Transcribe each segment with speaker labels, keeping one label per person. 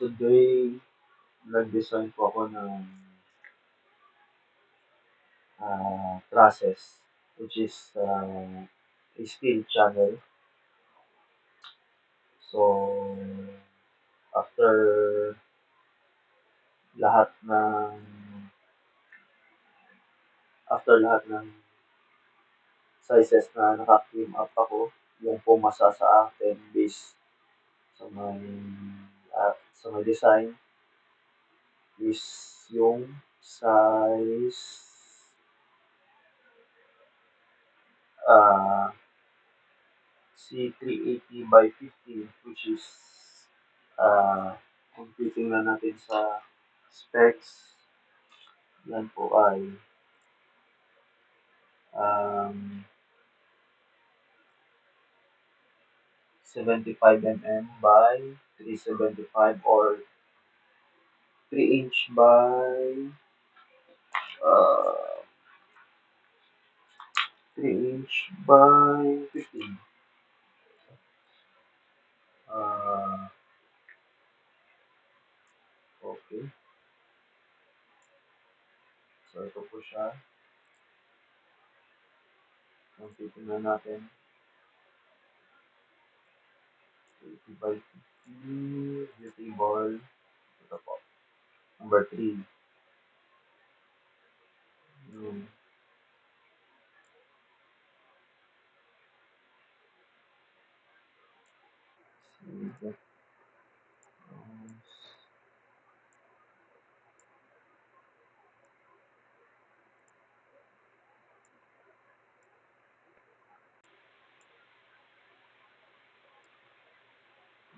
Speaker 1: today, nag-design po ako ng process, which is a steel channel. So, after lahat ng lahat ng sizes na naka-clean up ako, yung pumasa sa akin based sa may design is yung size uh, C380 by 50, which is kung titingnan natin sa specs, yan po ay um, 75 mm by 375 or 3 inch by uh, 3 inch by 15. Okay. So, ito po siya. Kung titingnan natin, 80 by 50, beauty ball. Ito po. Number 3. Yung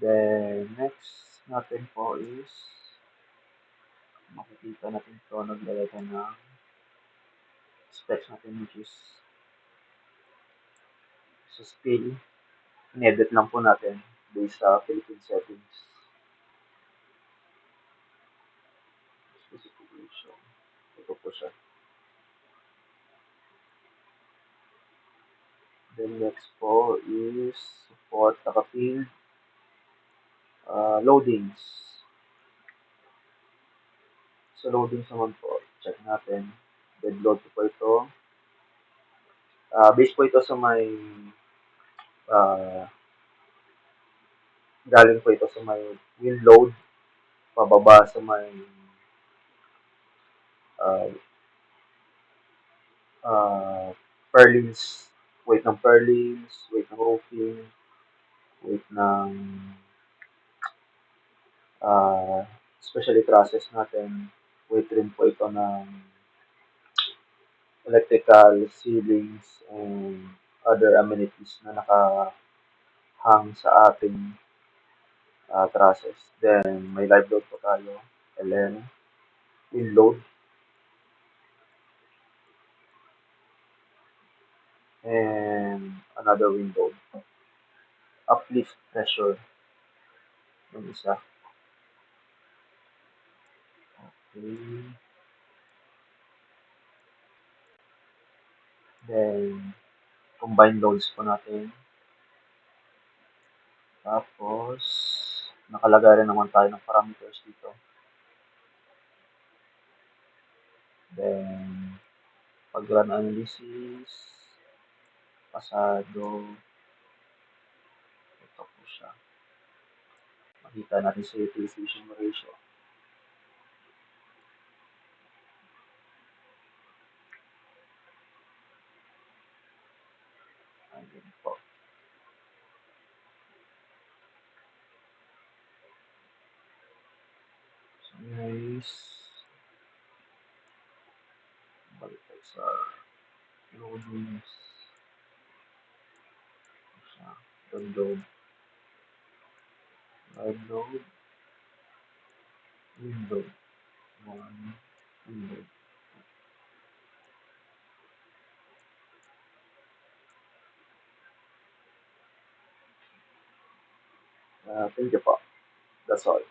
Speaker 1: Then, next natin po is makikita natin ito, naglagay ka ng specs natin which is sa scale. In-edit lang po natin based sa Philippine settings. Specification. Ito po siya. Then next po is support naka-field loadings. Sa loadings naman po, check natin. Dead load po ito. Base po ito sa may galing po ito sa may wheel load, pababa sa may purlins, weight ng purlins, weight ng roofing, weight ng especially trusses natin, weight rin po ito ng electrical, ceilings, and other amenities na nakahang sa ating trusses. Then, may live load po tayo, LN, wind load, and another wind load. Uplift pressure, yung isa. Okay. Then, combined loads po natin. Tapos, nakalagay rin naman tayo ng parameters dito. Then, pag-run analysis, pasado, ito po siya. Makita natin sa utilization ratio. Ayan po. So, guys, balik tayo sa loadings. Load, live load, window, one, window. Thank you po. That's all.